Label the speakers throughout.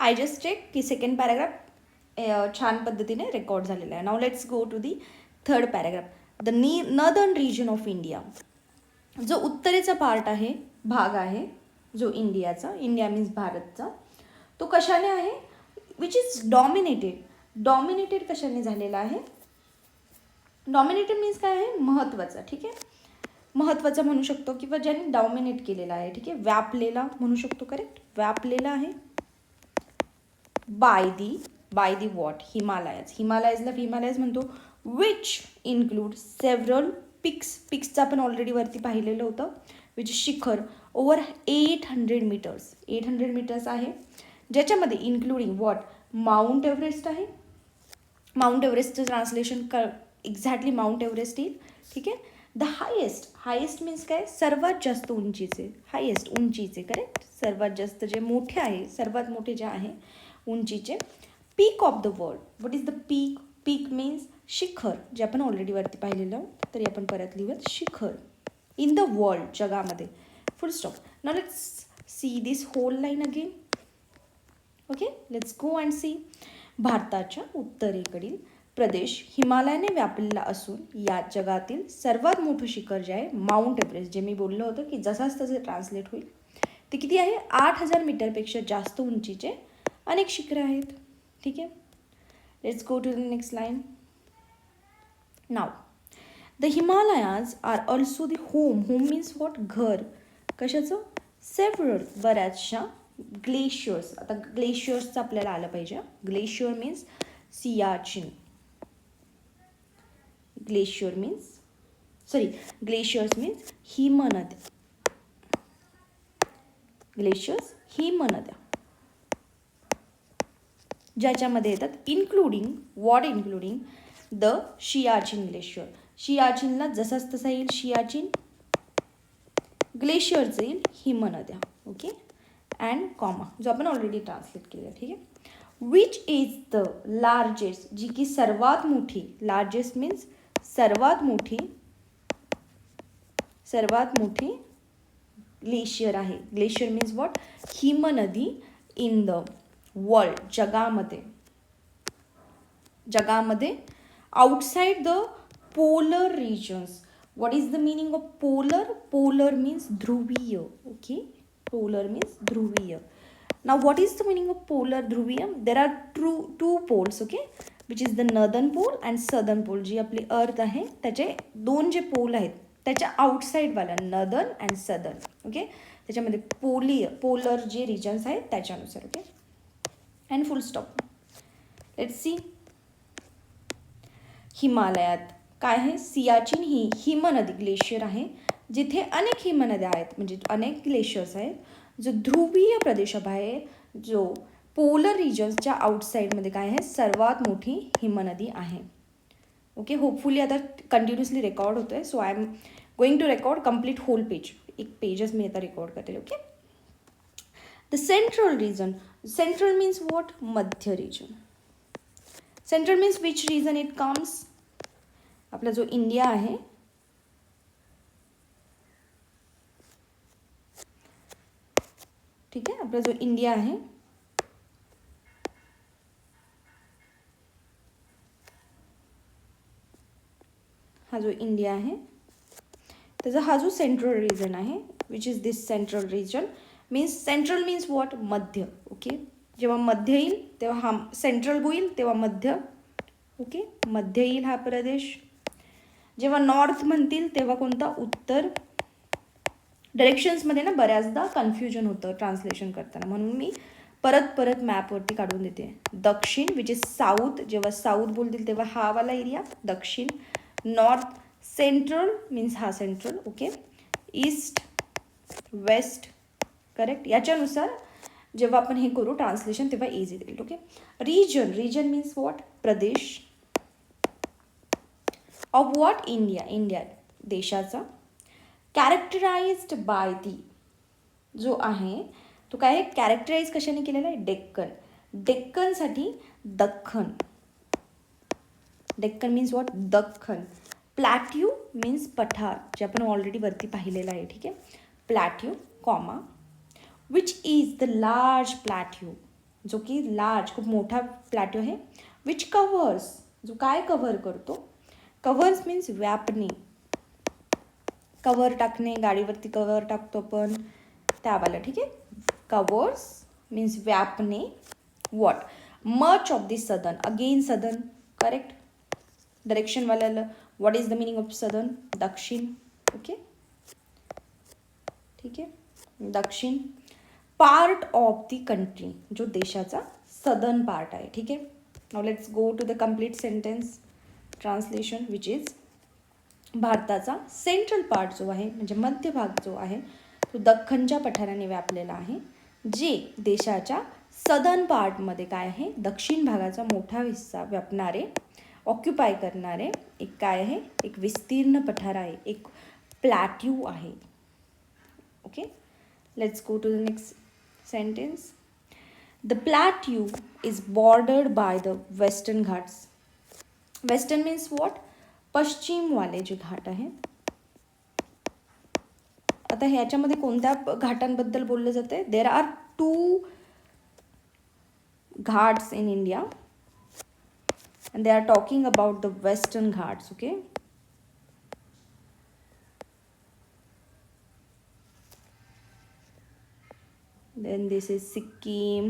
Speaker 1: I just check की second paragraph छान पद्धतीने रेकॉर्ड झालेला आहे. Now let's go to the third paragraph. The northern region of India, जो उत्तरेचा पार्ट आहे, भाग आहे जो इंडियाचा, इंडिया मीन्स भारतचा, तो कशाने आहे, विच इज डॉमिनेटेड कशाने झालेला आहे. डॉमिनेटेड मीन्स काय आहे, महत्त्वाचा. ठीक आहे, महत्त्वाचा म्हणू शकतो किंवा ज्याने डॉमिनेट केलेला आहे. ठीक आहे, व्यापलेला म्हणू शकतो. करेक्ट, व्यापलेला आहे. बाय दी वॉट, हिमालयाज म्हणतो, विच इन्क्लूड सेव्हरल पिक्सचं आपण ऑलरेडी वरती पाहिलेलं होतं, विच इज शिखर ओव्हर 800 मीटर्स आहे, ज्याच्यामध्ये इन्क्लुडिंग वॉट, माउंट एव्हरेस्ट आहे. माउंट एव्हरेस्टचं ट्रान्सलेशन एक्झॅक्टली माउंट एव्हरेस्ट येईल. ठीक आहे, द हायेस्ट मीन्स काय, सर्वात जास्त उंचीचे, हायेस्ट उंचीचे. करेक्ट, सर्वात जास्त जे मोठे आहे, सर्वात मोठे जे आहे उंचीचे. Peak of the world, what is the peak means शिखर, जे आपण ऑलरेडी वरती पाहिलेलं, तरी आपण परत लिहूयात, शिखर इन द वर्ल्ड, जगामध्ये. Full stop. Now let's see this whole line again. Okay, let's go and see. भारताच्या उत्तरेकडील प्रदेश हिमालयाने व्यापलेला असून या जगातील सर्वात मोठं शिखर जे आहे माउंट एव्हरेस्ट, जे मी बोललं होतं की जसाच तसं ट्रान्सलेट होईल, ते किती आहे, 8000 मीटरपेक्षा जास्त उंचीचे अनेक शिखरं आहेत. ठीक आहे, let's go to the next line. Now the Himalayas are also the home means what, घर. कशाचं, सेव्हरल, बऱ्याचशा ग्लेशियर्स. आता ग्लेशियर्सचं आपल्याला आलं पाहिजे. Glacier means Siachen. Glaciers means हिमनद्या. ग्लेशियर्स, हिमनद्या, ज्याच्यामध्ये येतात इन्क्लुडिंग द शियाचिन ग्लेशियर. शियाचिनला जसाच तसा येईल शियाचिन, ग्लेशियरचं येईल हिमनद्या. ओके, अँड कॉमा, जो आपण ऑलरेडी ट्रान्सलेट केलेला. ठीक आहे, विच इज द लार्जेस्ट, जी की सर्वात मोठी, लार्जेस्ट मीन्स सर्वात मोठी ग्लेशियर आहे. ग्लेशियर मीन्स वॉट, हिमनदी इन द वर्ल्ड, जगामध्ये outside the polar regions. What is the meaning of polar means ध्रुवीय. ओके, पोलर मीन्स ध्रुवीय. Now what is the meaning of polar, ध्रुवीय? There are two poles. Okay, which is the northern pole and southern pole. जी आपली earth आहे त्याचे दोन जे pole आहेत त्याच्या आउटसाईडवाला, नर्दर्न अँड सदर्न. ओके, त्याच्यामध्ये पोलर जे रिजन्स आहेत त्याच्यानुसार. Okay, and full stop. Let's see. हिमालयात काय आहे, सियाचिन ही हिमनदी ग्लेशियर आहे, जिथे अनेक हिमनद्या आहेत, म्हणजे अनेक ग्लेशियर्स आहेत, जो ध्रुवीय प्रदेशाबाहेर, जो पोलर रिजन्सच्या आउटसाईडमध्ये काय आहे, सर्वात मोठी हिमनदी आहे. ओके, होपफुली आता कंटिन्युअसली रेकॉर्ड होतो आहे. So I am going to record complete whole page. एक पेजच मी आता रेकॉर्ड करते. Okay, the central region. Central means what, मध्य region. Central means which region it comes, आपला जो इंडिया आहे, ठीक आहे, आपला जो इंडिया आहे, हा जो इंडिया आहे त्याचा हा जो सेंट्रल रिजन आहे, which is this central region means, central means what, मध्य. ओके, जेव्हा मध्य येईल तेव्हा हा सेंट्रल होईल, तेव्हा मध्य. ओके, मध्य येईल हा प्रदेश. जेव्हा नॉर्थ म्हणतील तेव्हा कोणता, उत्तर. डायरेक्शन्समध्ये ना बऱ्याचदा कन्फ्युजन होतं ट्रान्सलेशन करताना, म्हणून मी परत मॅपवरती काढून देते. दक्षिण विच इज साऊथ, जेव्हा साऊथ बोलतील तेव्हा हा वाला एरिया दक्षिण. नॉर्थ, सेंट्रल मीन्स हा central. Okay, east, west. Correct, याच्यानुसार जेव्हा आपण हे करू ट्रान्सलेशन तेव्हा इझी देईल. ओके, रिजन मीन्स वॉट, प्रदेश. ऑफ वॉट, इंडिया देशाचा. कॅरेक्टराइज्ड बाय दी, जो आहे तो काय आहे, कॅरेक्टराइज कशाने केलेला आहे, डेक्कनसाठी दख्खन. डेक्कन मीन्स वॉट, दख्खन. प्लॅट्यू मीन्स पठार, जे आपण ऑलरेडी वरती पाहिलेलं आहे. ठीक आहे, plateau, comma, which is the large plateau. जो की लार्ज खूप मोठा प्लॅट्यू आहे. विच कव्हर्स, जो काय कव्हर करतो. कव्हर्स मीन्स व्यापणे, कव्हर टाकणे, गाडीवरती कव्हर टाकतो आपण त्यावाला, ठीक आहे. कव्हर्स मीन्स व्यापणे. What, much of the southern, again southern, correct. डायरेक्शनवाल्याला what is the meaning of southern, दक्षिण. ओके, ठीक आहे. दक्षिण. पार्ट ऑफ द कंट्री, जो देशाचा सदर्न पार्ट आहे, ठीक आहे. Now let's go to the complete sentence translation, which is भारताचा सेंट्रल पार्ट जो आहे, म्हणजे मध्य भाग जो आहे, तो दख्खनच्या पठाराने व्यापलेला आहे, जे देशाच्या सदर्न पार्टमध्ये काय आहे, दक्षिण भागाचा मोठा हिस्सा व्यापणारे, ऑक्युपाय करणारे एक काय आहे, एक विस्तीर्ण पठार आहे, एक प्लॅट्यू आहे. Okay, let's go to the next sentence. The plateau is bordered by the western Ghats. Western means what, पश्चिमवाले जे घाट आहेत. आता ह्याच्यामध्ये कोणत्या घाटांबद्दल बोललं जाते. There are 2 Ghats in India and they are talking about the western ghats. Okay, then this is Sikkim,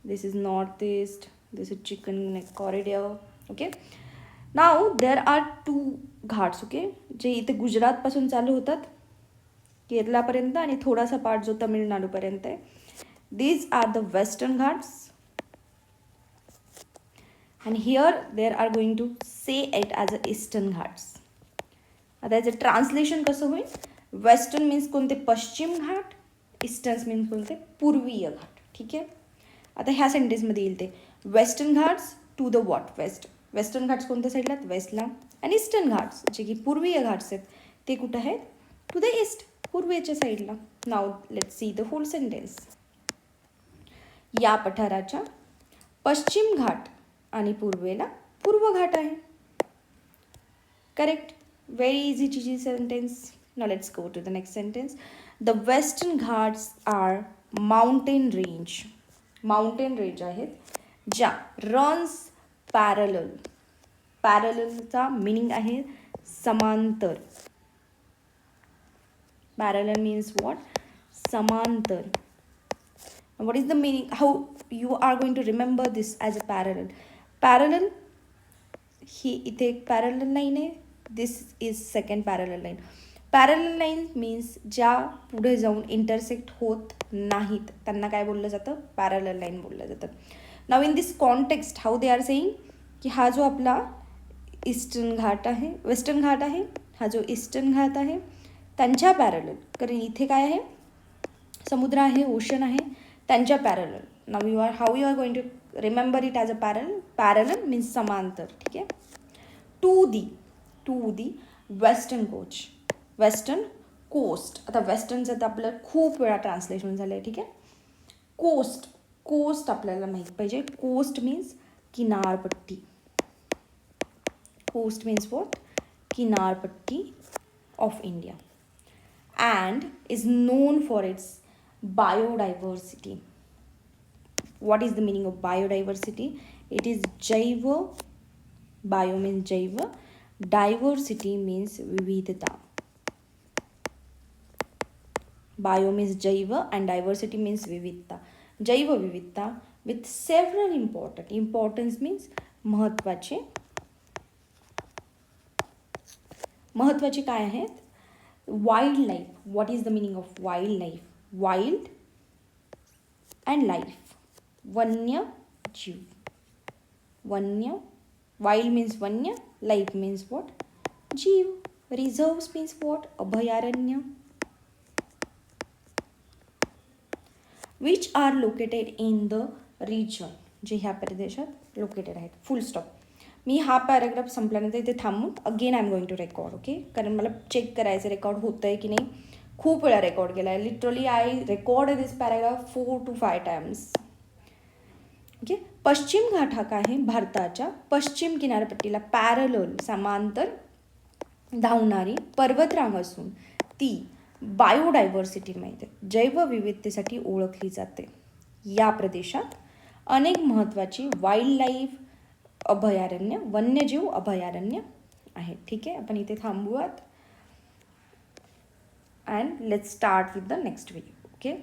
Speaker 1: this is northeast, this is Chicken Neck corridor. Okay, now there are 2 Ghats. Okay, जे इथे गुजरात पासून चालू होतात केरलापर्यंत आणि थोडासा पार्ट जो तमिळनाडूपर्यंत आहे. These are the western ghats and here there are going to say it as a eastern ghats. आता याचं ट्रान्सलेशन कसं होईल. वेस्टर्न मीन्स कोणते, पश्चिम घाट. ईस्टर्न मीन्स कोणते, पूर्वीय घाट. ठीक आहे. आता ह्या सेंटेन्समध्ये येईल ते Western Ghats to the what, west. Western Ghats कोणत्या साईडला, वेस्टला. आणि ईस्टर्न घाट्स जे की पूर्वीय घाट्स आहेत ते कुठं आहेत, टू द ईस्ट, पूर्वेच्या साईडला. Now let's see the whole sentence. या पठाराच्या पश्चिम घाट आणि पूर्वेला पूर्व घाट आहे. Correct, very easy cheesy sentence. Now let's go to the next sentence. The western Ghats are mountain range. Mountain range आहेत ज्या रन्स पॅरलल. पॅरललचा मिनिंग आहे समांतर. पॅरलल मीन्स वॉट, समांतर. What is the meaning, how you are going to remember this as a parallel. Parallel, ही इथे एक parallel line आहे. This is second parallel line. Parallel line means ज्या पुढे जाऊन इंटरसेक्ट होत नाहीत त्यांना काय बोललं जातं, पॅरलल लाईन बोललं जातं. Now in this context how they are saying की हा जो आपला ईस्टर्न घाट आहे, वेस्टर्न घाट आहे, हा जो ईस्टर्न घाट आहे त्यांच्या पॅरलल, कारण इथे काय आहे, समुद्र आहे, ओशन आहे, त्यांच्या parallel. Now you are how you are going to remember it as a parallel. Parallel means समांतर. ठीक आहे. To the western coach, western coast. आता वेस्टर्नचं तर आपलं खूप वेळा ट्रान्सलेशन झालं आहे. ठीक आहे. कोस्ट, कोस्ट आपल्याला माहीत पाहिजे. कोस्ट मीन्स किनारपट्टी. कोस्ट मीन्स वॉट, किनारपट्टी of India. And is non for its biodiversity. What is the meaning of biodiversity? It is jaiva. Bio means jaiva. Diversity means vividhata. Bio means jaiva and diversity means vividhata. Jaiva vividhata with several important. Importance means महत्वाचे. महत्वाचे काय आहेत, wild life. What is the meaning of wild life? Wild and life, वन्य जीव. वन्य, wild means वन्य, life means what, जीव. Reserves means what, अभयारण्य. Which are located in the region, जे ह्या प्रदेशात लोकेटेड आहेत. फुल स्टॉप. मी हा पॅराग्राफ संपल्यानंतर इथे थांबून again I am going to record. Okay, कारण मला चेक करायचं रेकॉर्ड होतं आहे की नाही. खूप वेळा रेकॉर्ड केला आहे. Literally I record this paragraph 4 to 5 times. Okay. पश्चिम घाट हा काय आहे, भारताच्या पश्चिम किनारपट्टीला पॅरलल, समांतर धावणारी पर्वतरांग असून ती बायोडायव्हर्सिटी माहिती आहे, जैवविविधतेसाठी ओळखली जाते. या प्रदेशात अनेक महत्त्वाची वाईल्ड लाईफ अभयारण्य, वन्यजीव अभयारण्य आहेत. ठीक आहे, आपण इथे थांबूयात and let's start with the next video.